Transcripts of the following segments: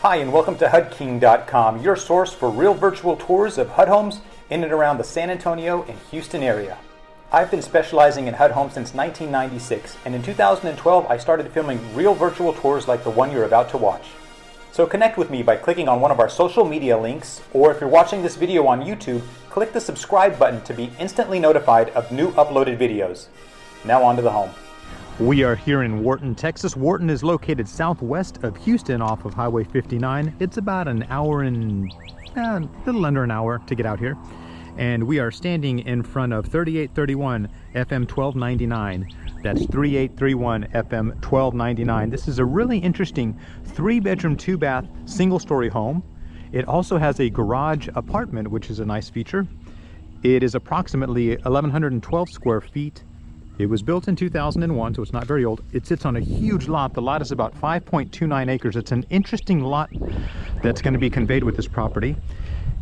Hi, and welcome to HUDking.com, your source for real virtual tours of HUD homes in and around the San Antonio and Houston area. I've been specializing in HUD homes since 1996, and in 2012 I started filming real virtual tours like the one you're about to watch. So connect with me by clicking on one of our social media links, or if you're watching this video on YouTube, click the subscribe button to be instantly notified of new uploaded videos. Now on to the home. We are here in Wharton, Texas. Wharton is located southwest of Houston off of Highway 59. It's about an hour and a little under an hour to get out here. And we are standing in front of 3831 FM 1299. That's 3831 FM 1299. This is a really interesting 3-bedroom, 2-bath, single-story home. It also has a garage apartment, which is a nice feature. It is approximately 1,112 square feet. It was built in 2001, so it's not very old. It sits on a huge lot. The lot is about 5.29 acres. It's an interesting lot that's going to be conveyed with this property.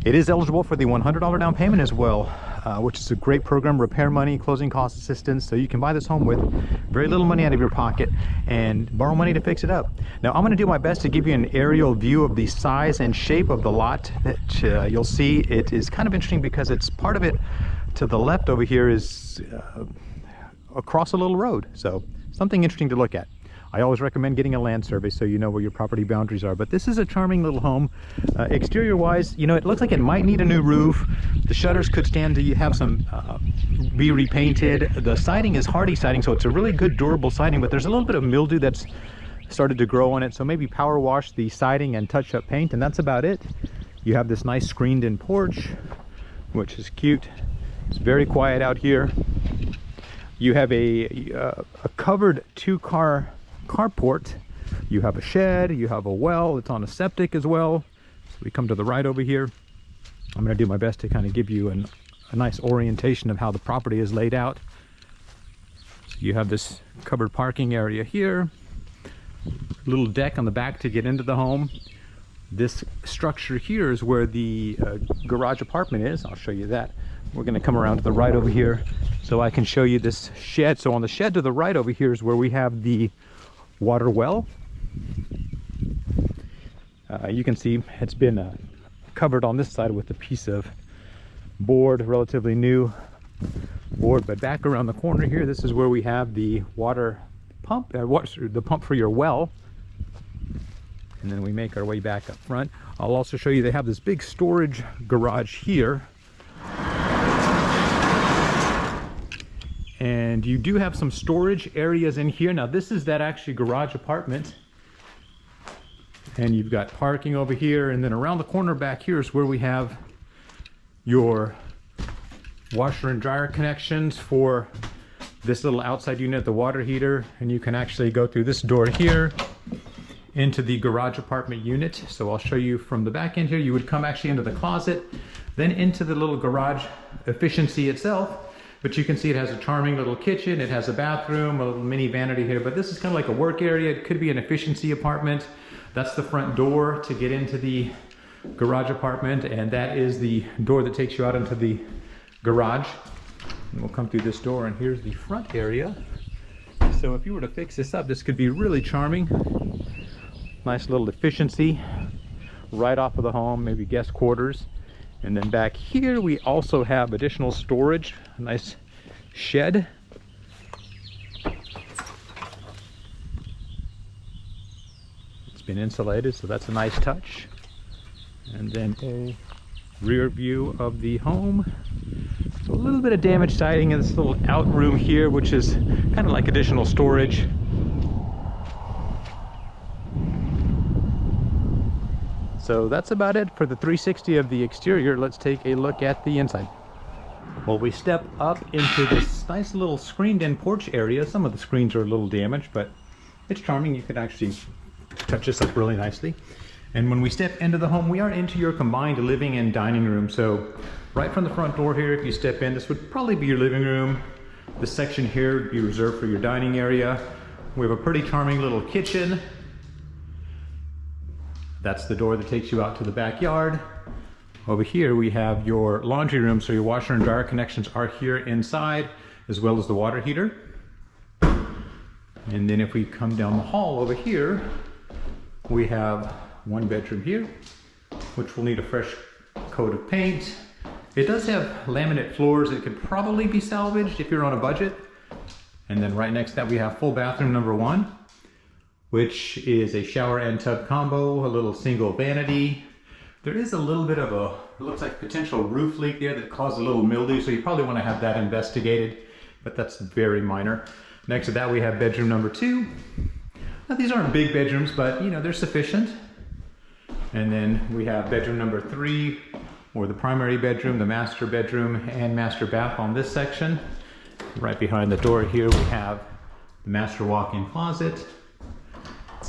It is eligible for the $100 down payment as well, which is a great program, repair money, closing cost assistance. So you can buy this home with very little money out of your pocket and borrow money to fix it up. Now I'm going to do my best to give you an aerial view of the size and shape of the lot that you'll see. It is kind of interesting because it's part of it to the left over here is across a little road, so something interesting to look at. I always recommend getting a land survey so you know where your property boundaries are, but this is a charming little home. Exterior wise, you know, it looks like it might need a new roof. The shutters could stand to have some be repainted. The siding is hardy siding, so it's a really good durable siding, but there's a little bit of mildew that's started to grow on it, so maybe power wash the siding and touch up paint, and that's about it. You have this nice screened in porch, which is cute. It's very quiet out here. You have a covered 2-car carport. You have a shed, you have a well, it's on a septic as well. So we come to the right over here. I'm going to do my best to kind of give you a nice orientation of how the property is laid out. So you have this covered parking area here, little deck on the back to get into the home. This structure here is where the garage apartment is. I'll show you that. We're going to come around to the right over here so I can show you this shed. So on the shed to the right over here is where we have the water well. You can see it's been covered on this side with a piece of board, relatively new board. But back around the corner here, this is where we have the water pump, the pump for your well. And then we make our way back up front. I'll also show you they have this big storage garage here. And you do have some storage areas in here. Now this is that actually garage apartment. And you've got parking over here, and then around the corner back here is where we have your washer and dryer connections for this little outside unit, the water heater. And you can actually go through this door here into the garage apartment unit. So I'll show you from the back end here. You would come actually into the closet, then into the little garage efficiency itself. But you can see it has a charming little kitchen, it has a bathroom, a little mini vanity here, but this is kind of like a work area. It could be an efficiency apartment. That's the front door to get into the garage apartment, and that is the door that takes you out into the garage. And we'll come through this door, and here's the front area. So if you were to fix this up, this could be really charming. Nice little efficiency right off of the home, maybe guest quarters. And then back here we also have additional storage, a nice shed. It's been insulated, so that's a nice touch. And then a rear view of the home. So a little bit of damaged siding in this little out room here, which is kind of like additional storage. So that's about it for the 360 of the exterior. Let's take a look at the inside. Well, we step up into this nice little screened-in porch area. Some of the screens are a little damaged, but it's charming. You can actually touch this up really nicely. And when we step into the home, we are into your combined living and dining room. So right from the front door here, if you step in, this would probably be your living room. This section here would be reserved for your dining area. We have a pretty charming little kitchen. That's the door that takes you out to the backyard. Over here we have your laundry room, so your washer and dryer connections are here inside, as well as the water heater. And then if we come down the hall over here, we have one bedroom here, which will need a fresh coat of paint. It does have laminate floors. It could probably be salvaged if you're on a budget. And then right next to that we have full bathroom number 1, which is a shower and tub combo, a little single vanity. There is a little bit of a, it looks like potential roof leak there that caused a little mildew, so you probably want to have that investigated, but that's very minor. Next to that we have bedroom number 2. Now these aren't big bedrooms, but you know, they're sufficient. And then we have bedroom number 3, or the primary bedroom, the master bedroom and master bath on this section. Right behind the door here we have the master walk-in closet.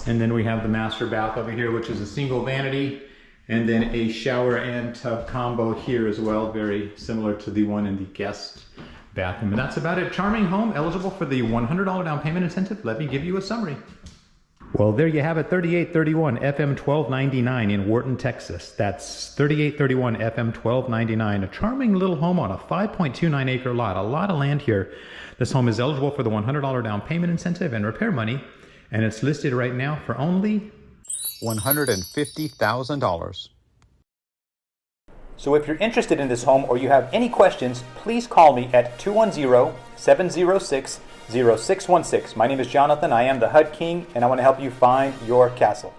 And then we have the master bath over here, which is a single vanity. And then a shower and tub combo here as well, very similar to the one in the guest bathroom. And that's about it. Charming home, eligible for the $100 down payment incentive. Let me give you a summary. Well, there you have it, 3831 FM 1299 in Wharton, Texas. That's 3831 FM 1299, a charming little home on a 5.29 acre lot, a lot of land here. This home is eligible for the $100 down payment incentive and repair money, and it's listed right now for only $150,000. So if you're interested in this home or you have any questions, please call me at 210-706-0616. My name is Jonathan. I am the HUD King, and I want to help you find your castle.